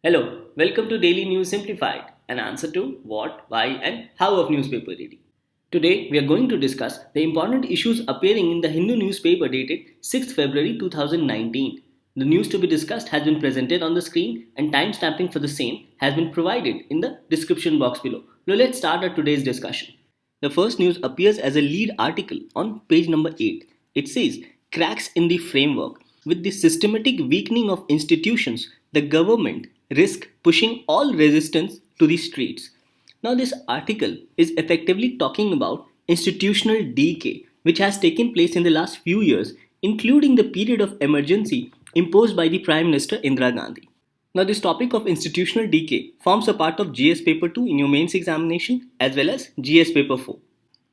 Hello, welcome to Daily News Simplified, an answer to what, why, and how of newspaper reading. Today, we are going to discuss the important issues appearing in the Hindu newspaper dated 6th February 2019. The news to be discussed has been presented on the screen, and time stamping for the same has been provided in the description box below. Now, let's start our today's discussion. The first news appears as a lead article on page number 8. It says, Cracks in the framework. With the systematic weakening of institutions, the government risk pushing all resistance to the streets. Now, this article is effectively talking about institutional decay, which has taken place in the last few years, including the period of emergency imposed by the Prime Minister Indira Gandhi. Now, this topic of institutional decay forms a part of GS Paper 2 in your mains examination as well as GS Paper 4.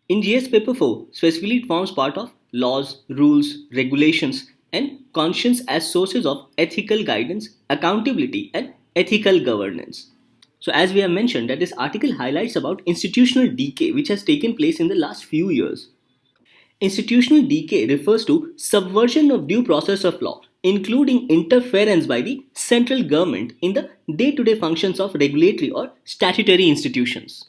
In GS Paper 4, specifically it forms part of laws, rules, regulations, and conscience as sources of ethical guidance, accountability, and ethical governance. So, as we have mentioned, that this article highlights about institutional decay which has taken place in the last few years. Institutional decay refers to subversion of due process of law, including interference by the central government in the day-to-day functions of regulatory or statutory institutions.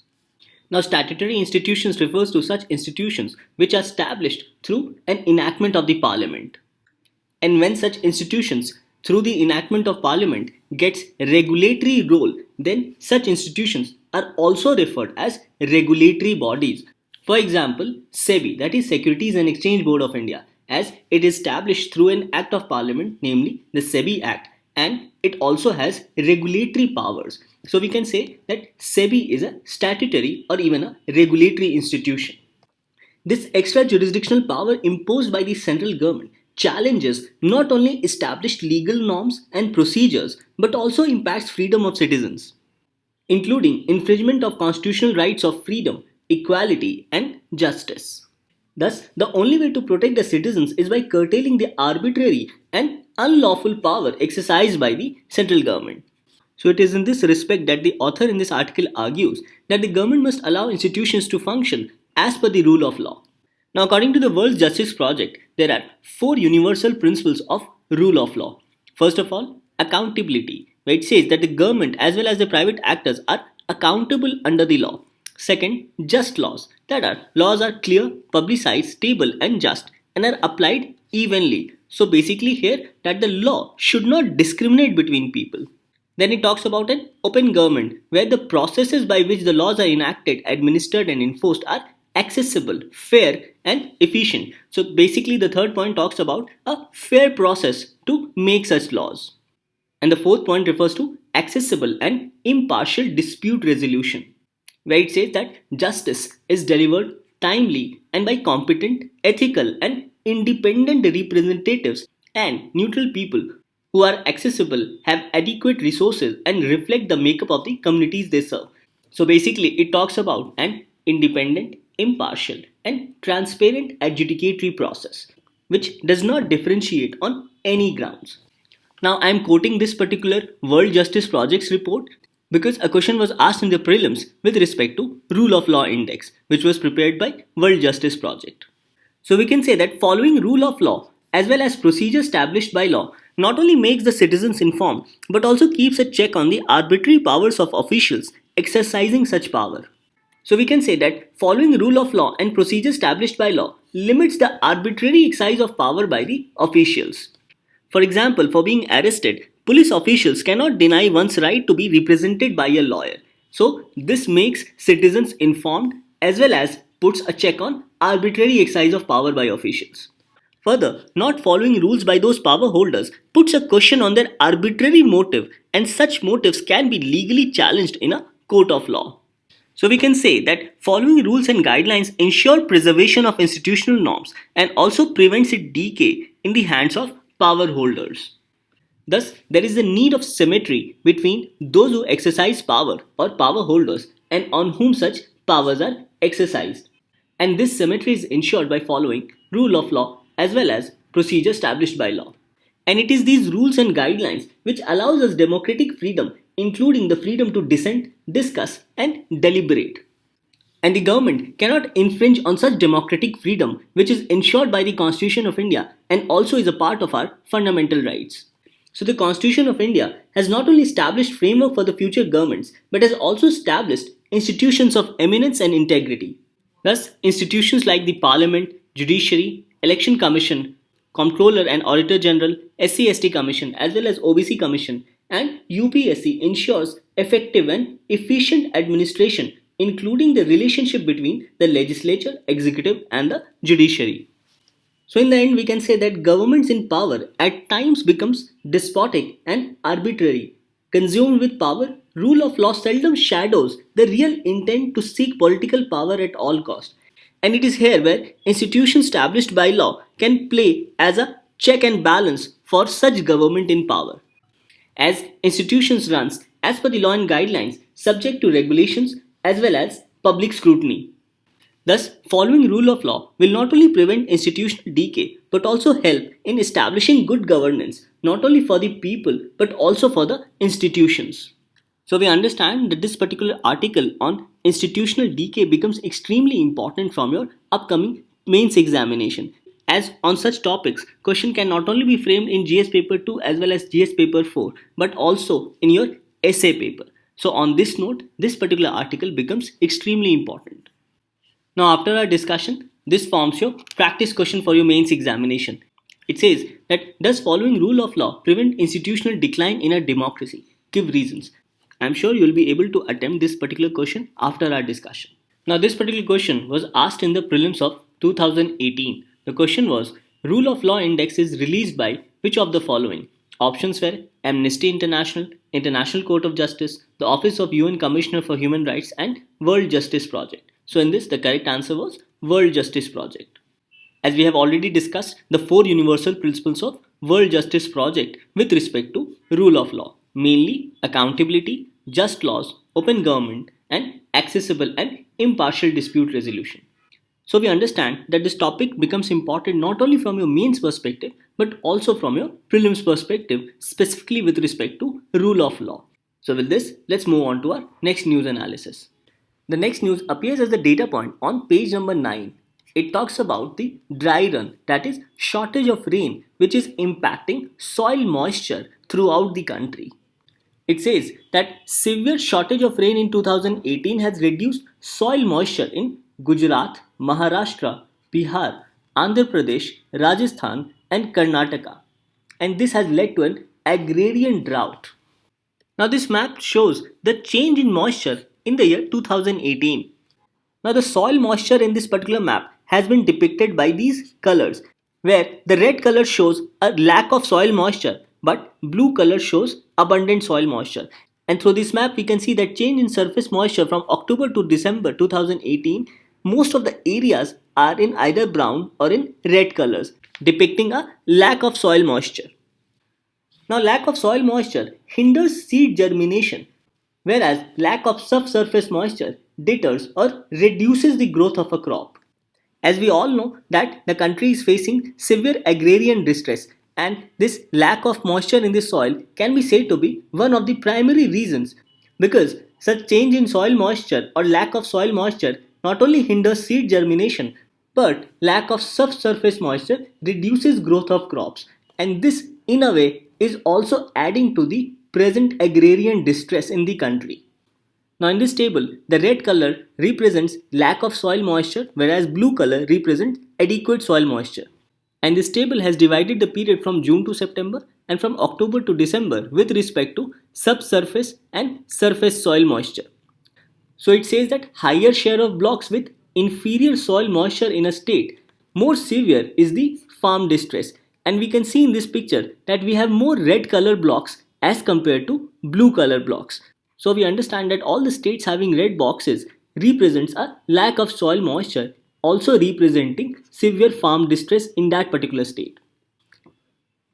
Now, statutory institutions refers to such institutions which are established through an enactment of the parliament. And when such institutions through the enactment of parliament gets regulatory role, then such institutions are also referred as regulatory bodies. For example, SEBI, that is Securities and Exchange Board of India, as it is established through an act of parliament, namely the SEBI Act, and it also has regulatory powers. So we can say that SEBI is a statutory or even a regulatory institution. This extra jurisdictional power imposed by the central government challenges not only established legal norms and procedures but also impacts freedom of citizens, including infringement of constitutional rights of freedom, equality, and justice. Thus, the only way to protect the citizens is by curtailing the arbitrary and unlawful power exercised by the central government. So, it is in this respect that the author in this article argues that the government must allow institutions to function as per the rule of law. Now, according to the World Justice Project, there are four universal principles of rule of law. First of all, accountability, where it says that the government as well as the private actors are accountable under the law. Second, just laws, that are laws are clear, publicized, stable, and just, and are applied evenly. So basically, here that the law should not discriminate between people. Then it talks about an open government where the processes by which the laws are enacted, administered, and enforced are accessible, fair, and efficient. So basically, the third point talks about a fair process to make such laws. And the fourth point refers to accessible and impartial dispute resolution, where it says that justice is delivered timely and by competent, ethical, and independent representatives and neutral people who are accessible, have adequate resources, and reflect the makeup of the communities they serve. So basically, it talks about an independent, impartial, and transparent adjudicatory process which does not differentiate on any grounds. Now, I am quoting this particular World Justice Project's report because a question was asked in the prelims with respect to Rule of Law Index, which was prepared by World Justice Project. So we can say that following rule of law as well as procedures established by law not only makes the citizens informed but also keeps a check on the arbitrary powers of officials exercising such power. So we can say that following rule of law and procedures established by law limits the arbitrary exercise of power by the officials. For example, for being arrested, police officials cannot deny one's right to be represented by a lawyer. So this makes citizens informed as well as puts a check on arbitrary exercise of power by officials. Further, not following rules by those power holders puts a question on their arbitrary motive, and such motives can be legally challenged in a court of law. So we can say that following rules and guidelines ensure preservation of institutional norms and also prevents its decay in the hands of power holders. Thus, there is a need of symmetry between those who exercise power or power holders and on whom such powers are exercised. And this symmetry is ensured by following rule of law as well as procedure established by law. And it is these rules and guidelines which allows us democratic freedom, including the freedom to dissent, discuss, and deliberate. And the government cannot infringe on such democratic freedom which is ensured by the Constitution of India and also is a part of our fundamental rights. So the Constitution of India has not only established framework for the future governments but has also established institutions of eminence and integrity. Thus, institutions like the Parliament, Judiciary, Election Commission, Comptroller and Auditor General, SC/ST Commission, as well as OBC Commission, and UPSC ensures effective and efficient administration, including the relationship between the legislature, executive, and the judiciary. So in the end, we can say that governments in power at times becomes despotic and arbitrary. Consumed with power, rule of law seldom shadows the real intent to seek political power at all cost. And it is here where institutions established by law can play as a check and balance for such government in power. As institutions runs as per the law and guidelines subject to regulations as well as public scrutiny. Thus, following rule of law will not only prevent institutional decay but also help in establishing good governance not only for the people but also for the institutions. So we understand that this particular article on institutional decay becomes extremely important from your upcoming mains examination. As on such topics, question can not only be framed in GS paper 2 as well as GS paper 4 but also in your essay paper. So on this note, this particular article becomes extremely important. Now after our discussion, this forms your practice question for your mains examination. It says that does following rule of law prevent institutional decline in a democracy? Give reasons. I am sure you will be able to attempt this particular question after our discussion. Now this particular question was asked in the prelims of 2018. The question was, rule of law index is released by which of the following? Options were Amnesty International, International Court of Justice, the Office of UN Commissioner for Human Rights, and World Justice Project. So in this, the correct answer was World Justice Project. As we have already discussed the four universal principles of World Justice Project with respect to rule of law, mainly accountability, just laws, open government, and accessible and impartial dispute resolution. So we understand that this topic becomes important not only from your mains perspective but also from your prelims perspective, specifically with respect to rule of law. So with this, let's move on to our next news analysis. The next news appears as the data point on page number 9. It talks about the dry run, that is shortage of rain, which is impacting soil moisture throughout the country. It says that severe shortage of rain in 2018 has reduced soil moisture in Gujarat, Maharashtra, Bihar, Andhra Pradesh, Rajasthan, and Karnataka. And this has led to an agrarian drought. Now, this map shows the change in moisture in the year 2018. Now, the soil moisture in this particular map has been depicted by these colors, where the red color shows a lack of soil moisture, but blue color shows abundant soil moisture. And through this map, we can see that change in surface moisture from October to December 2018, most of the areas are in either brown or in red colors, depicting a lack of soil moisture. Now, lack of soil moisture hinders seed germination, whereas lack of subsurface moisture deters or reduces the growth of a crop. As we all know that the country is facing severe agrarian distress, and this lack of moisture in the soil can be said to be one of the primary reasons, because such change in soil moisture or lack of soil moisture not only hinders seed germination but lack of subsurface moisture reduces growth of crops, and this in a way is also adding to the present agrarian distress in the country. Now in this table, the red color represents lack of soil moisture, whereas blue color represents adequate soil moisture. And this table has divided the period from June to September and from October to December with respect to subsurface and surface soil moisture. So it says that higher share of blocks with inferior soil moisture in a state, more severe is the farm distress. And we can see in this picture that we have more red color blocks as compared to blue color blocks. So we understand that all the states having red boxes represents a lack of soil moisture, also representing severe farm distress in that particular state.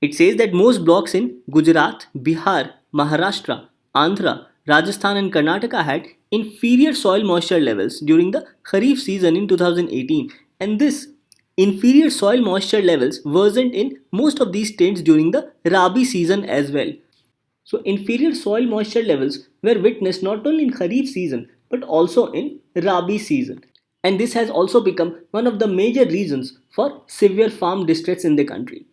It says that most blocks in Gujarat, Bihar, Maharashtra, Andhra, Rajasthan and Karnataka had inferior soil moisture levels during the Kharif season in 2018, and this inferior soil moisture levels worsened in most of these states during the Rabi season as well. So inferior soil moisture levels were witnessed not only in Kharif season but also in Rabi season. And this has also become one of the major reasons for severe farm distress in the country.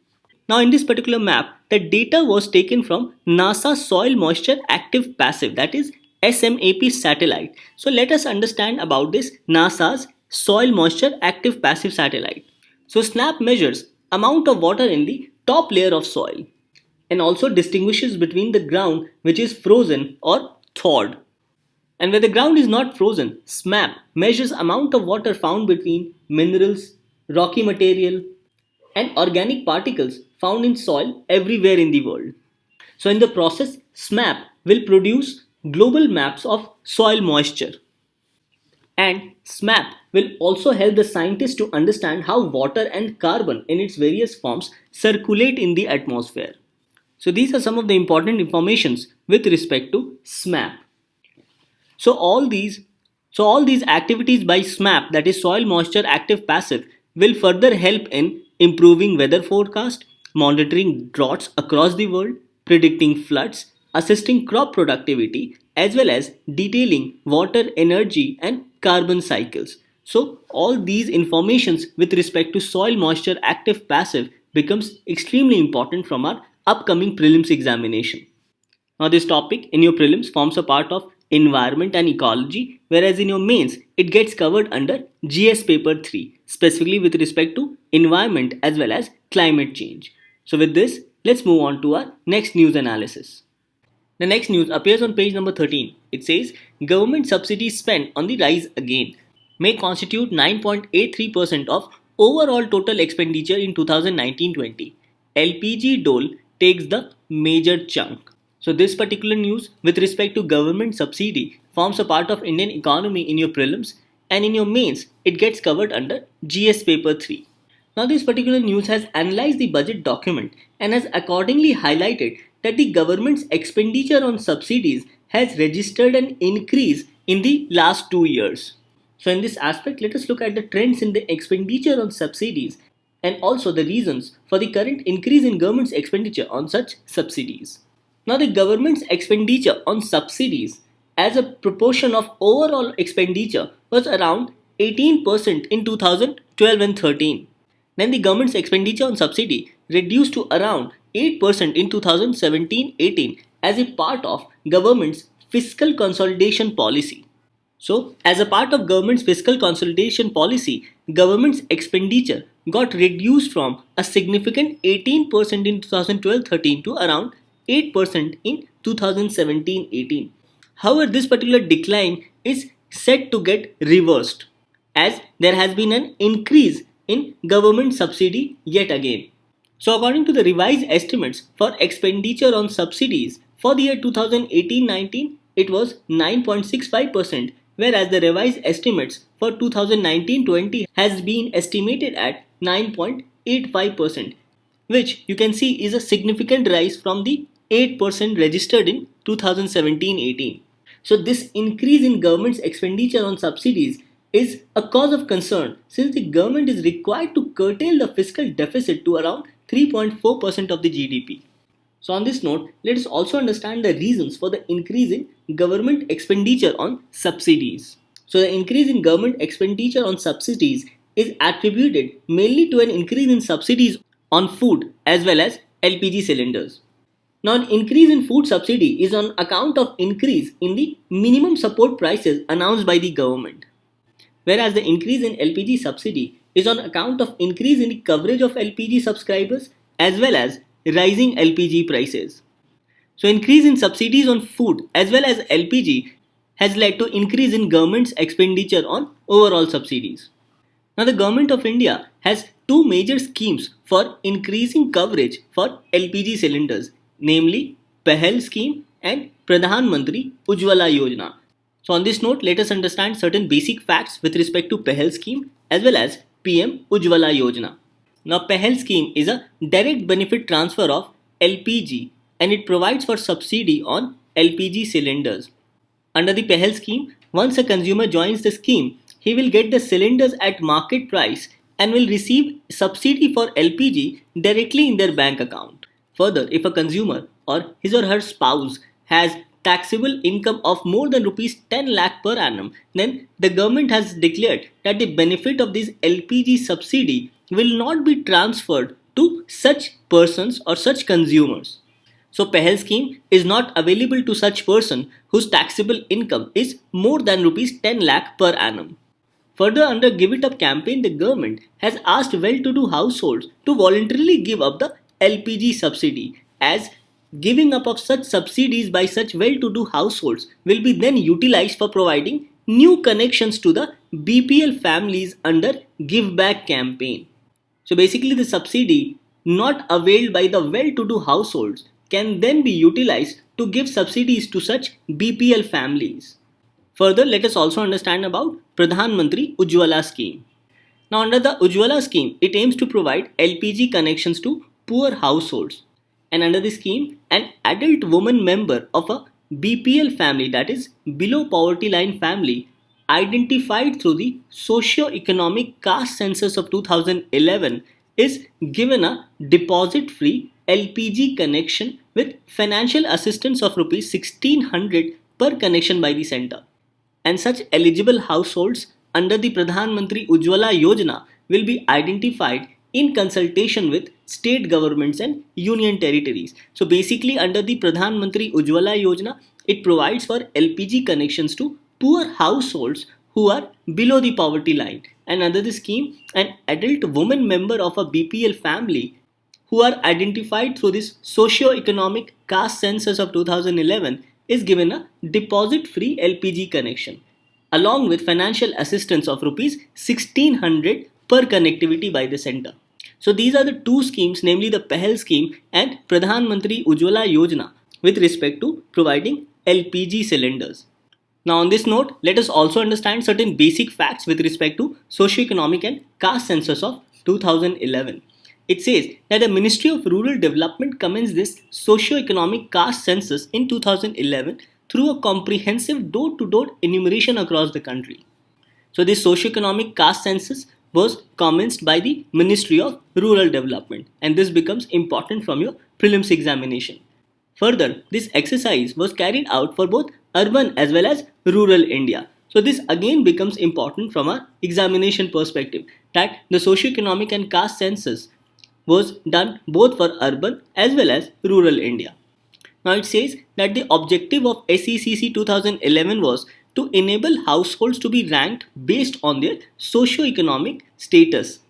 Now in this particular map, the data was taken from NASA Soil Moisture Active Passive, that is SMAP satellite. So let us understand about this NASA's Soil Moisture Active Passive satellite. So SNAP measures amount of water in the top layer of soil and also distinguishes between the ground which is frozen or thawed. And where the ground is not frozen, SMAP measures amount of water found between minerals, rocky material, and organic particles found in soil everywhere in the world. So in the process, SMAP will produce global maps of soil moisture. And SMAP will also help the scientists to understand how water and carbon in its various forms circulate in the atmosphere. So these are some of the important informations with respect to SMAP. So all these activities by SMAP, that is Soil Moisture Active Passive, will further help in improving weather forecast, monitoring droughts across the world, predicting floods, assisting crop productivity, as well as detailing water, energy and carbon cycles. So all these informations with respect to soil moisture active passive becomes extremely important from our upcoming prelims examination. Now, this topic in your prelims forms a part of environment and ecology, whereas in your mains it gets covered under GS paper 3, specifically with respect to environment as well as climate change. So, with this, let's move on to our next news analysis. The next news appears on page number 13. It says government subsidies spent on the rise again may constitute 9.83% of overall total expenditure in 2019-20. LPG dole takes the major chunk. So this particular news with respect to government subsidy forms a part of Indian economy in your prelims, and in your mains it gets covered under GS paper 3. Now this particular news has analyzed the budget document and has accordingly highlighted that the government's expenditure on subsidies has registered an increase in the last 2 years. So in this aspect, let us look at the trends in the expenditure on subsidies and also the reasons for the current increase in government's expenditure on such subsidies. Now the government's expenditure on subsidies as a proportion of overall expenditure was around 18% in 2012 and 13. Then the government's expenditure on subsidy reduced to around 8% in 2017-18 as a part of government's fiscal consolidation policy. So, as a part of government's fiscal consolidation policy, government's expenditure got reduced from a significant 18% in 2012-13 to around 8% in 2017-18. However, this particular decline is set to get reversed as there has been an increase in government subsidy yet again. So, according to the revised estimates for expenditure on subsidies for the year 2018-19, it was 9.65%, whereas the revised estimates for 2019-20 has been estimated at 9.85%, which you can see is a significant rise from the 8% registered in 2017-18. So this increase in government's expenditure on subsidies is a cause of concern since the government is required to curtail the fiscal deficit to around 3.4% of the GDP. So on this note, let us also understand the reasons for the increase in government expenditure on subsidies. So the increase in government expenditure on subsidies is attributed mainly to an increase in subsidies on food as well as LPG cylinders. Now an increase in food subsidy is on account of increase in the minimum support prices announced by the government, whereas the increase in LPG subsidy is on account of increase in the coverage of LPG subscribers as well as rising LPG prices. So increase in subsidies on food as well as LPG has led to increase in government's expenditure on overall subsidies. Now the government of India has two major schemes for increasing coverage for LPG cylinders, namely Pahal scheme and Pradhan Mantri Ujjwala Yojana. So on this note, let us understand certain basic facts with respect to Pahal scheme as well as PM Ujjwala Yojana. Now Pahal scheme is a direct benefit transfer of LPG and it provides for subsidy on LPG cylinders. Under the Pahal scheme, once a consumer joins the scheme, he will get the cylinders at market price and will receive subsidy for LPG directly in their bank account. Further, if a consumer or his or her spouse has taxable income of more than rupees 10 lakh per annum, then the government has declared that the benefit of this LPG subsidy will not be transferred to such persons or such consumers. So Pehel scheme is not available to such person whose taxable income is more than rupees 10 lakh per annum. Further, under Give It Up campaign, the government has asked well-to-do households to voluntarily give up the LPG subsidy, as giving up of such subsidies by such well-to-do households will be then utilized for providing new connections to the BPL families under Give Back campaign. So basically, the subsidy not availed by the well-to-do households can then be utilized to give subsidies to such BPL families. Further, let us also understand about Pradhan Mantri Ujjwala scheme. Now, under the Ujjwala scheme, it aims to provide LPG connections to poor households. And under the scheme, an adult woman member of a BPL family, that is below poverty line family, identified through the socio-economic caste census of 2011, is given a deposit-free LPG connection with financial assistance of rupees 1600 per connection by the center. And such eligible households under the Pradhan Mantri Ujjwala Yojana will be identified in consultation with state governments and union territories. So basically, under the Pradhan Mantri Ujjwala Yojana, it provides for LPG connections to poor households who are below the poverty line. And under the scheme, an adult woman member of a BPL family who are identified through this socio-economic caste census of 2011 is given a deposit-free LPG connection along with financial assistance of rupees 1600 per connectivity by the center. So these are the two schemes, namely the Pehel scheme and Pradhan Mantri Ujjwala Yojana, with respect to providing LPG cylinders. Now on this note, let us also understand certain basic facts with respect to socio-economic and caste census of 2011. It says that the Ministry of Rural Development commenced this socio-economic caste census in 2011 through a comprehensive door-to-door enumeration across the country. So this socio-economic caste census was commenced by the Ministry of Rural Development, and this becomes important from your prelims examination. Further, this exercise was carried out for both urban as well as rural India. So this again becomes important from our examination perspective, that the socio-economic and caste census was done both for urban as well as rural India. Now it says that the objective of SECC 2011 was to enable households to be ranked based on their socio-economic status.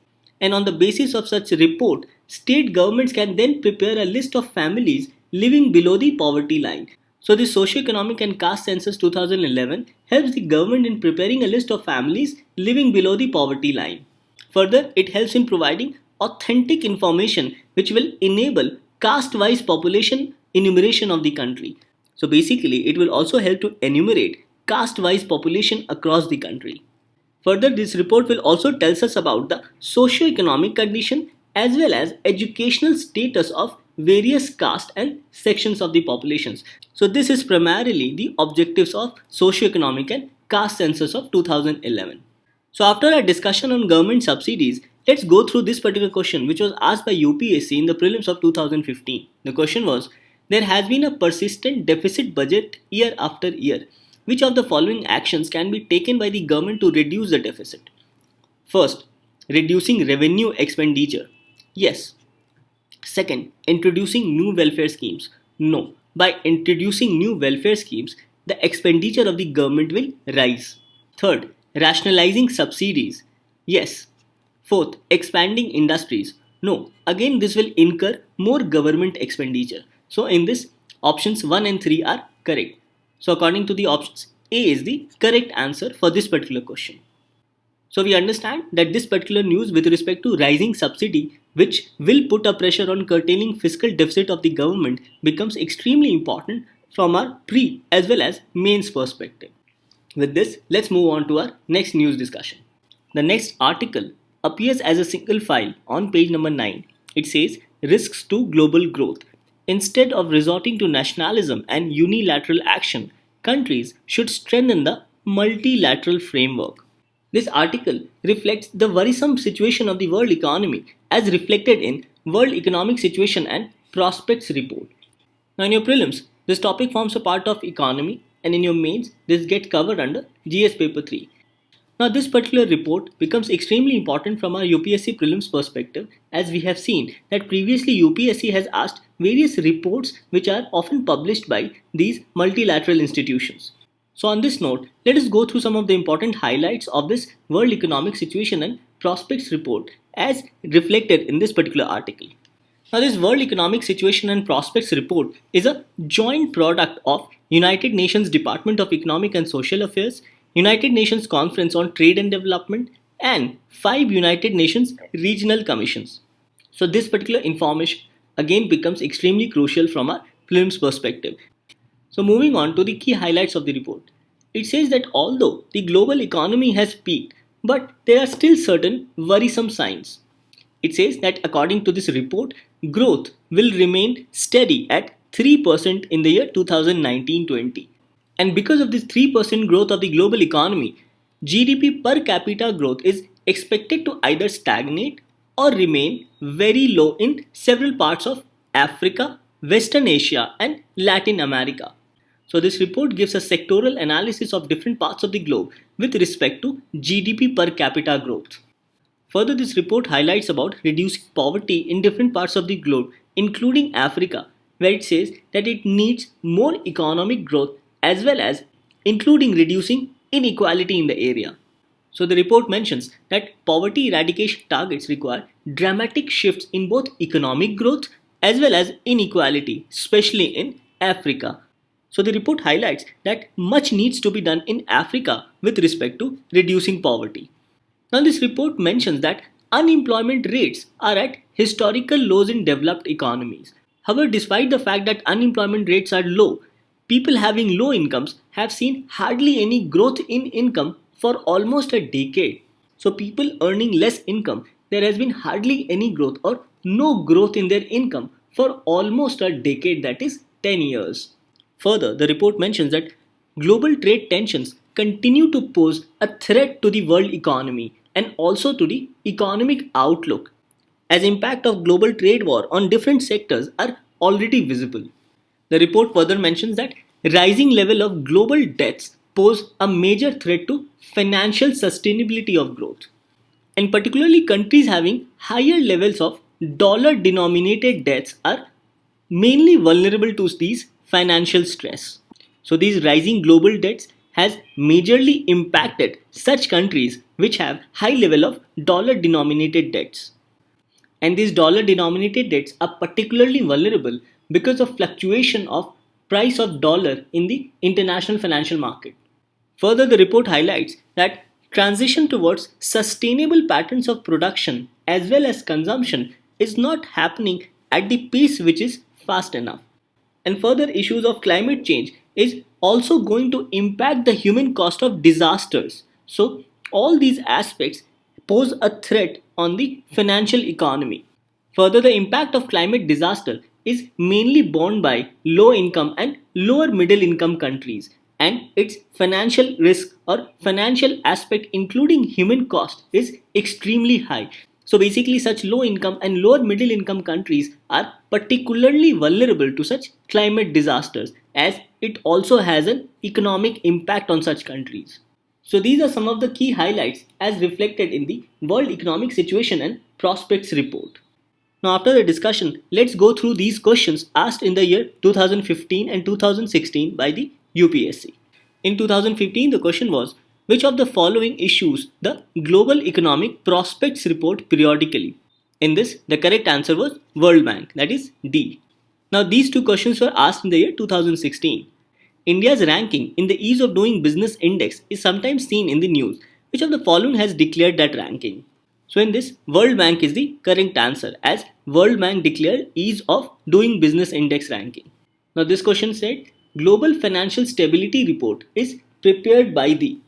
And on the basis of such report, state governments can then prepare a list of families living below the poverty line. So the socio-economic and caste census 2011 helps the government in preparing a list of families living below the poverty line. Further, it helps in providing authentic information which will enable caste-wise population enumeration of the country. So basically, it will also help to enumerate caste-wise population across the country. Further, this report will also tell us about the socio-economic condition as well as educational status of various caste and sections of the populations. So this is primarily the objectives of socio-economic and caste census of 2011. So after our discussion on government subsidies, let's go through this particular question which was asked by UPSC in the prelims of 2015. The question was, there has been a persistent deficit budget year after year. Which of the following actions can be taken by the government to reduce the deficit? First, reducing revenue expenditure. Yes. Second, introducing new welfare schemes. No. By introducing new welfare schemes, the expenditure of the government will rise. Third, rationalizing subsidies. Yes. Fourth, expanding industries. No. Again, this will incur more government expenditure. So in this, options 1 and 3 are correct. So according to the options, A is the correct answer for this particular question. So we understand that this particular news with respect to rising subsidy, which will put a pressure on curtailing fiscal deficit of the government, becomes extremely important from our pre as well as mains perspective. With this, let's move on to our next news discussion. The next article appears as a single file on page number 9. It says risks to global growth. Instead of resorting to nationalism and unilateral action, countries should strengthen the multilateral framework. This article reflects the worrisome situation of the world economy as reflected in World Economic Situation and Prospects report. Now in your prelims, this topic forms a part of economy, and in your mains, this gets covered under GS paper 3. Now, this particular report becomes extremely important from our UPSC prelims perspective, as we have seen that previously UPSC has asked various reports which are often published by these multilateral institutions. So, on this note, let us go through some of the important highlights of this World Economic Situation and Prospects report as reflected in this particular article. Now, this World Economic Situation and Prospects report is a joint product of United Nations Department of Economic and Social Affairs, United Nations Conference on Trade and Development, and 5 United Nations regional commissions. So, this particular information again becomes extremely crucial from a prelims perspective. So, moving on to the key highlights of the report. It says that although the global economy has peaked, but there are still certain worrisome signs. It says that according to this report, growth will remain steady at 3% in the year 2019-20. And because of this 3% growth of the global economy, GDP per capita growth is expected to either stagnate or remain very low in several parts of Africa, Western Asia, and Latin America. So, this report gives a sectoral analysis of different parts of the globe with respect to GDP per capita growth. Further, this report highlights about reducing poverty in different parts of the globe, including Africa, where it says that it needs more economic growth as well as including reducing inequality in the area. So, the report mentions that poverty eradication targets require dramatic shifts in both economic growth as well as inequality, especially in Africa. So, the report highlights that much needs to be done in Africa with respect to reducing poverty. Now, this report mentions that unemployment rates are at historical lows in developed economies. However, despite the fact that unemployment rates are low, people having low incomes have seen hardly any growth in income for almost a decade. So, people earning less income, there has been hardly any growth or no growth in their income for almost a decade, that is 10 years. Further, the report mentions that global trade tensions continue to pose a threat to the world economy and also to the economic outlook, as impact of global trade war on different sectors are already visible. The report further mentions that rising level of global debts pose a major threat to financial sustainability of growth, and particularly countries having higher levels of dollar denominated debts are mainly vulnerable to these financial stress. So, these rising global debts has majorly impacted such countries which have high level of dollar denominated debts. And these dollar denominated debts are particularly vulnerable because of fluctuation of price of dollar in the international financial market. Further, the report highlights that transition towards sustainable patterns of production as well as consumption is not happening at the pace which is fast enough. And further, issues of climate change is also going to impact the human cost of disasters. So, all these aspects pose a threat on the financial economy. Further, the impact of climate disaster is mainly borne by low income and lower middle income countries, and its financial risk or financial aspect, including human cost, is extremely high. So, basically, such low income and lower middle income countries are particularly vulnerable to such climate disasters, as it also has an economic impact on such countries. So, these are some of the key highlights as reflected in the World Economic Situation and Prospects report. Now, after the discussion, let's go through these questions asked in the year 2015 and 2016 by the UPSC. In 2015, the question was, which of the following issues the Global Economic Prospects report periodically? In this, the correct answer was World Bank, that is D. Now, these two questions were asked in the year 2016. India's ranking in the Ease of Doing Business Index is sometimes seen in the news. Which of the following has declared that ranking? So, in this, World Bank is the correct answer, as World Bank declared Ease of Doing Business Index ranking. Now, this question said Global Financial Stability Report is prepared by the.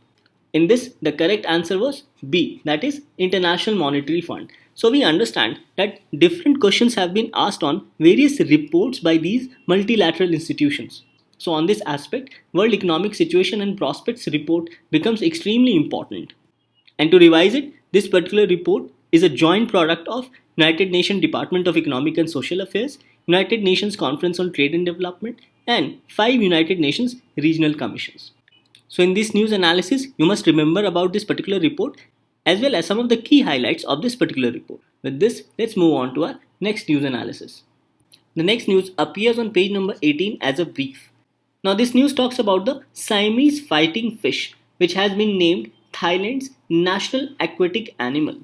In this, the correct answer was B, that is International Monetary Fund. So, we understand that different questions have been asked on various reports by these multilateral institutions. So, on this aspect, World Economic Situation and Prospects report becomes extremely important. And to revise it, this particular report is a joint product of United Nations Department of Economic and Social Affairs, United Nations Conference on Trade and Development, and 5 United Nations regional commissions. So in this news analysis, you must remember about this particular report as well as some of the key highlights of this particular report. With this, let's move on to our next news analysis. The next news appears on page number 18 as a brief. Now this news talks about the Siamese fighting fish, which has been named Thailand's national aquatic animal.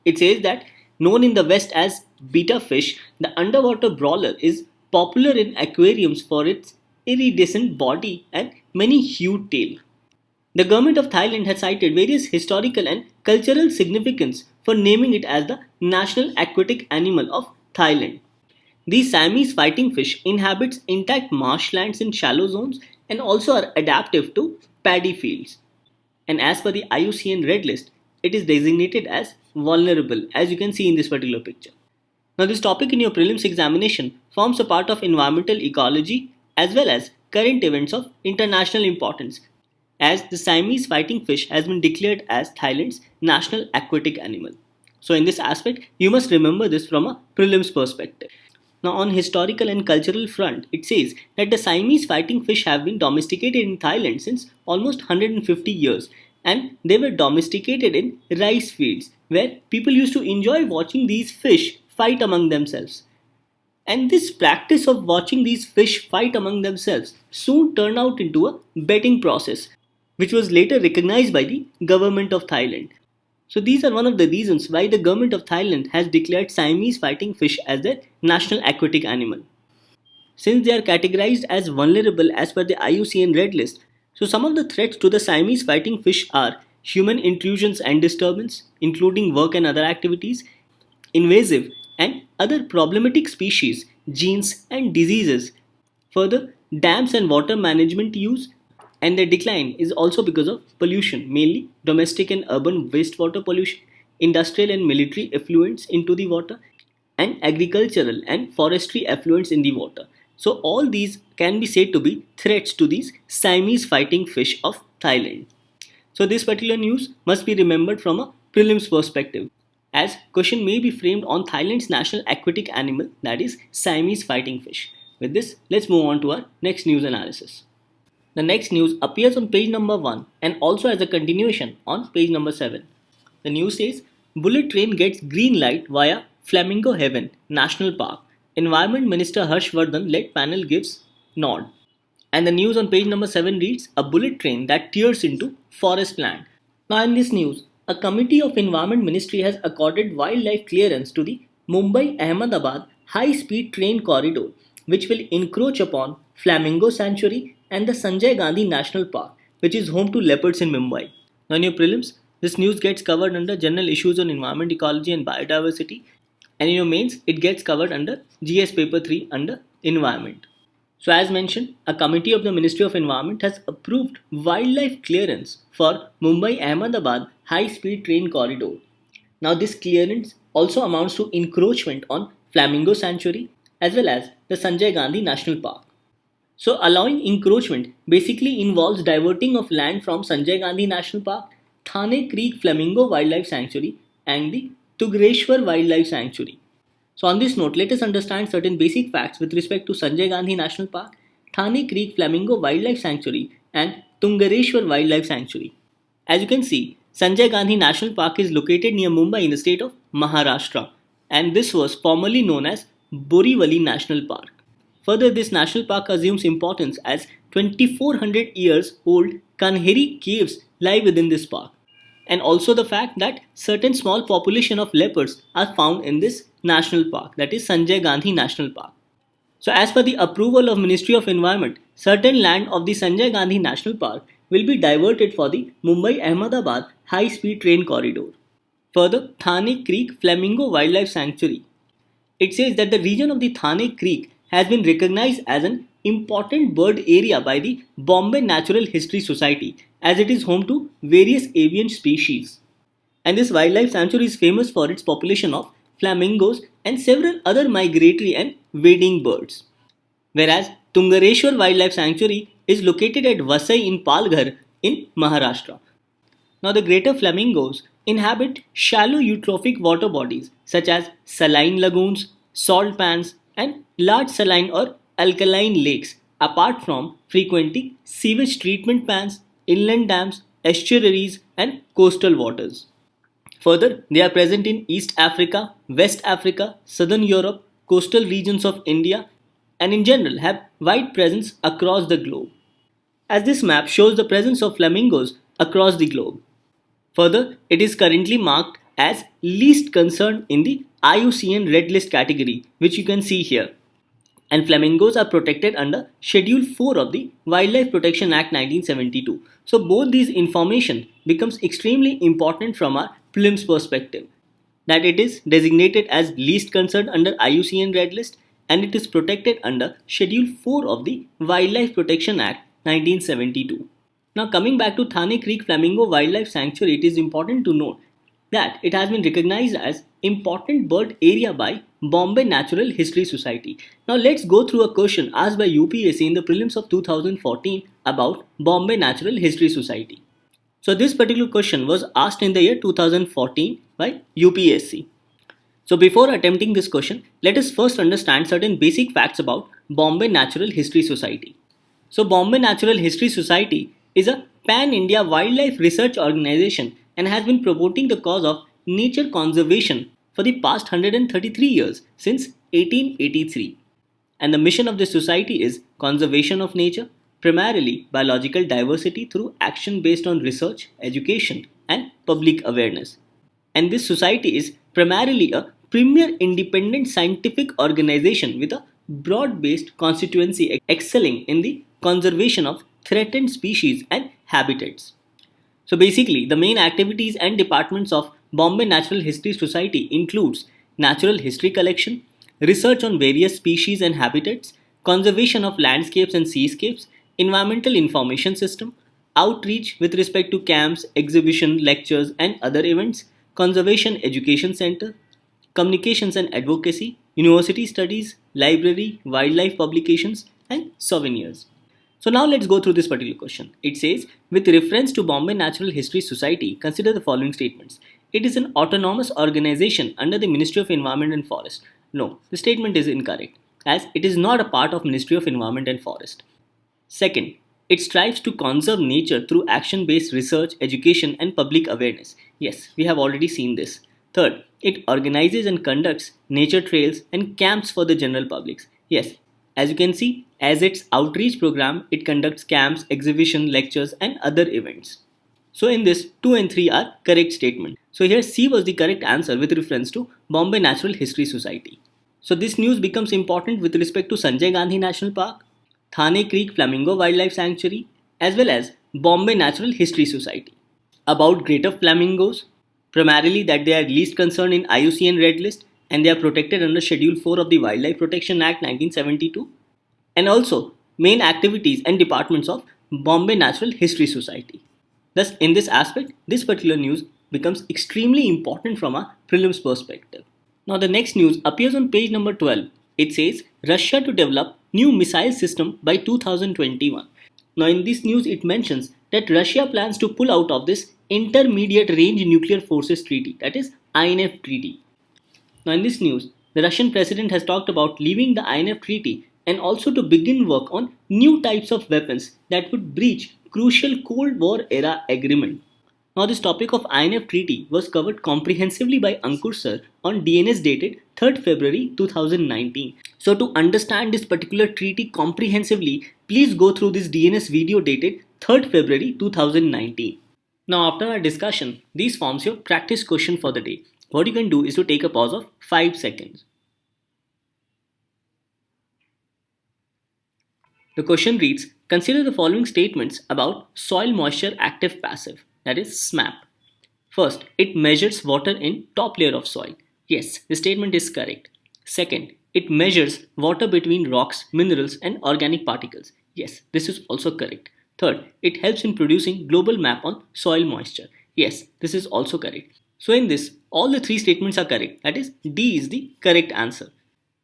It says that known in the West as betta fish, the underwater brawler is popular in aquariums for its iridescent body and many hued tail. The government of Thailand has cited various historical and cultural significance for naming it as the national aquatic animal of Thailand. These Siamese fighting fish inhabits intact marshlands in shallow zones and also are adaptive to paddy fields. And as per the IUCN Red List, it is designated as vulnerable, as you can see in this particular picture. Now, this topic in your prelims examination forms a part of environmental ecology as well as current events of international importance, as the Siamese fighting fish has been declared as Thailand's national aquatic animal. So, in this aspect, you must remember this from a prelims perspective. Now, on historical and cultural front, it says that the Siamese fighting fish have been domesticated in Thailand since almost 150 years, and they were domesticated in rice fields where people used to enjoy watching these fish fight among themselves. And this practice of watching these fish fight among themselves soon turned out into a betting process, which was later recognized by the government of Thailand. So these are one of the reasons why the government of Thailand has declared Siamese fighting fish as their national aquatic animal. Since they are categorized as vulnerable as per the IUCN Red List, so some of the threats to the Siamese fighting fish are human intrusions and disturbance, including work and other activities, invasive and other problematic species, genes and diseases. Further, dams and water management use and their decline is also because of pollution, mainly domestic and urban wastewater pollution, industrial and military effluents into the water, and agricultural and forestry effluents in the water. So, all these can be said to be threats to these Siamese fighting fish of Thailand. So, this particular news must be remembered from a prelims perspective, as question may be framed on Thailand's national aquatic animal, that is Siamese fighting fish. With this, let's move on to our next news analysis. The next news appears on page number 1 and also as a continuation on page number 7. The news says bullet train gets green light via Flamingo Heaven National Park. Environment Minister Harshvardhan led panel gives nod. And the news on page number 7 reads a bullet train that tears into forest land. Now in this news, a committee of Environment Ministry has accorded wildlife clearance to the Mumbai Ahmedabad high speed train corridor, which will encroach upon Flamingo Sanctuary and the Sanjay Gandhi National Park, which is home to leopards in Mumbai. Now in your prelims, this news gets covered under general issues on environment, ecology and biodiversity, and in your mains, it gets covered under GS paper 3 under environment. So as mentioned, a committee of the Ministry of Environment has approved wildlife clearance for Mumbai Ahmedabad high speed train corridor. Now this clearance also amounts to encroachment on Flamingo Sanctuary as well as the Sanjay Gandhi National Park. So allowing encroachment basically involves diverting of land from Sanjay Gandhi National Park, Thane Creek Flamingo Wildlife Sanctuary and the Tugreshwar Wildlife Sanctuary. So on this note, let us understand certain basic facts with respect to Sanjay Gandhi National Park, Thane Creek Flamingo Wildlife Sanctuary and Tungareshwar Wildlife Sanctuary. As you can see, Sanjay Gandhi National Park is located near Mumbai in the state of Maharashtra, and this was formerly known as Borivali National Park. Further, this national park assumes importance as 2400 years old Kanheri caves lie within this park, and also the fact that certain small population of leopards are found in this national park, that is Sanjay Gandhi National Park. So as per the approval of Ministry of Environment, certain land of the Sanjay Gandhi National Park will be diverted for the Mumbai Ahmedabad high speed train corridor. Further, Thane Creek Flamingo Wildlife Sanctuary. It says that the region of the Thane Creek has been recognized as an important bird area by the Bombay Natural History Society, as it is home to various avian species. And this wildlife sanctuary is famous for its population of flamingos and several other migratory and wading birds. Whereas Tungareshwar Wildlife Sanctuary is located at Vasai in Palghar in Maharashtra. Now the greater flamingos inhabit shallow eutrophic water bodies such as saline lagoons, salt pans and large saline or alkaline lakes, apart from frequenting sewage treatment plants, inland dams, estuaries, and coastal waters. Further, they are present in East Africa, West Africa, Southern Europe, coastal regions of India, and in general have wide presence across the globe. As this map shows the presence of flamingos across the globe. Further, it is currently marked as least concern in the IUCN Red List category, which you can see here. And flamingos are protected under Schedule 4 of the Wildlife Protection Act 1972. So both these information becomes extremely important from our prelims perspective, that it is designated as least concern under IUCN Red List and it is protected under Schedule 4 of the Wildlife Protection Act 1972. Now coming back to Thane Creek Flamingo Wildlife Sanctuary, it is important to note that it has been recognized as important bird area by Bombay Natural History Society. Now let's go through a question asked by UPSC in the prelims of 2014 about Bombay Natural History Society. So this particular question was asked in the year 2014 by UPSC. So before attempting this question, let us first understand certain basic facts about Bombay Natural History Society. So Bombay Natural History Society is a pan-India wildlife research organization and has been promoting the cause of nature conservation for the past 133 years since 1883. And the mission of this society is conservation of nature, primarily biological diversity through action based on research, education, and public awareness. And this society is primarily a premier independent scientific organization with a broad based constituency excelling in the conservation of threatened species and habitats. So basically, the main activities and departments of Bombay Natural History Society includes natural history collection, research on various species and habitats, conservation of landscapes and seascapes, environmental information system, outreach with respect to camps, exhibition, lectures and other events, conservation education center, communications and advocacy, university studies, library, wildlife publications and souvenirs. So now let's go through this particular question. It says, with reference to Bombay Natural History Society, consider the following statements. It is an autonomous organization under the Ministry of Environment and Forest. No, the statement is incorrect, as it is not a part of Ministry of Environment and Forest. Second, it strives to conserve nature through action-based research, education and public awareness. Yes, we have already seen this. Third, it organizes and conducts nature trails and camps for the general publics. Yes, as you can see, as its outreach program, it conducts camps, exhibition, lectures and other events. So in this, 2 and 3 are correct statement. So here C was the correct answer with reference to Bombay Natural History Society. So this news becomes important with respect to Sanjay Gandhi National Park, Thane Creek Flamingo Wildlife Sanctuary, as well as Bombay Natural History Society. About greater flamingos, primarily that they are least concerned in IUCN Red List and they are protected under Schedule 4 of the Wildlife Protection Act 1972, and also main activities and departments of Bombay Natural History Society. Thus, in this aspect, this particular news becomes extremely important from a prelims perspective. Now, the next news appears on page number 12. It says Russia to develop new missile system by 2021. Now, in this news, it mentions that Russia plans to pull out of this Intermediate Range Nuclear Forces Treaty, that is INF Treaty. Now, in this news, the Russian president has talked about leaving the INF Treaty and also to begin work on new types of weapons that would breach crucial Cold War era agreement. Now, this topic of INF Treaty was covered comprehensively by Ankur sir on DNS dated 3rd February 2019. So, to understand this particular treaty comprehensively, please go through this DNS video dated 3rd February 2019. Now, after our discussion, these forms your practice question for the day. What you can do is to take a pause of 5 seconds. The question reads, consider the following statements about soil moisture active passive, that is SMAP. First, it measures water in top layer of soil. Yes, the statement is correct. Second, it measures water between rocks, minerals and organic particles. Yes, this is also correct. Third, it helps in producing global map on soil moisture. Yes, this is also correct. So in this, all the 3 statements are correct. That is, D is the correct answer.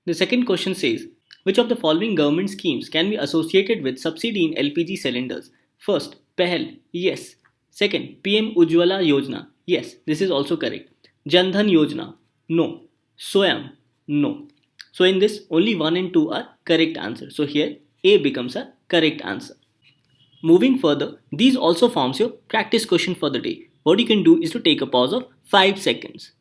The second question says, which of the following government schemes can be associated with subsidy in LPG cylinders? First, PEHL, yes. Second, PM Ujjwala Yojana, yes, this is also correct. Jan Dhan Yojana, no. Swayam, no. So in this, only 1 and 2 are correct answers. So here, A becomes a correct answer. Moving further, these also forms your practice question for the day. What you can do is to take a pause of 5 seconds.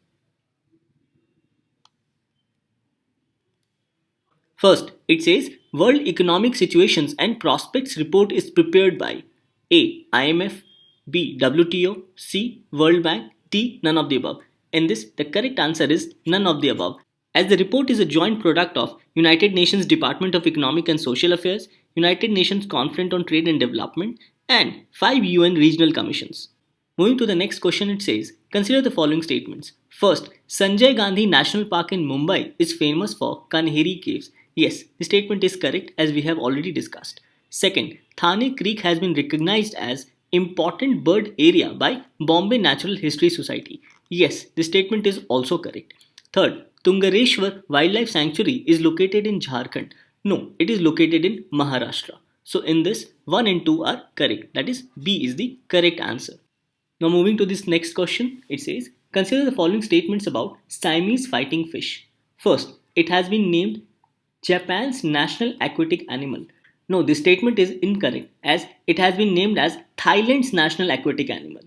First, it says World Economic Situations and Prospects Report is prepared by A. IMF, B. WTO, C. World Bank, D. None of the above. In this, the correct answer is none of the above, as the report is a joint product of United Nations Department of Economic and Social Affairs, United Nations Conference on Trade and Development, and 5 UN regional commissions. Moving to the next question, it says consider the following statements. First, Sanjay Gandhi National Park in Mumbai is famous for Kanheri caves. Yes, the statement is correct as we have already discussed. Second, Thane Creek has been recognized as important bird area by Bombay Natural History Society. Yes, the statement is also correct. Third, Tungareshwar Wildlife Sanctuary is located in Jharkhand. No, it is located in Maharashtra. So in this, 1 and 2 are correct. That is, B is the correct answer. Now moving to this next question, it says, consider the following statements about Siamese fighting fish. First, it has been named Japan's national aquatic animal. No, this statement is incorrect as it has been named as Thailand's national aquatic animal.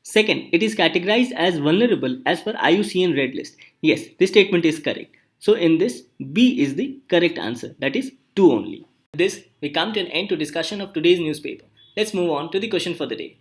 Second, it is categorized as vulnerable as per IUCN Red List. Yes, this statement is correct. So in this, B is the correct answer. That is 2 only. With this, we come to an end to discussion of today's newspaper. Let's move on to the question for the day.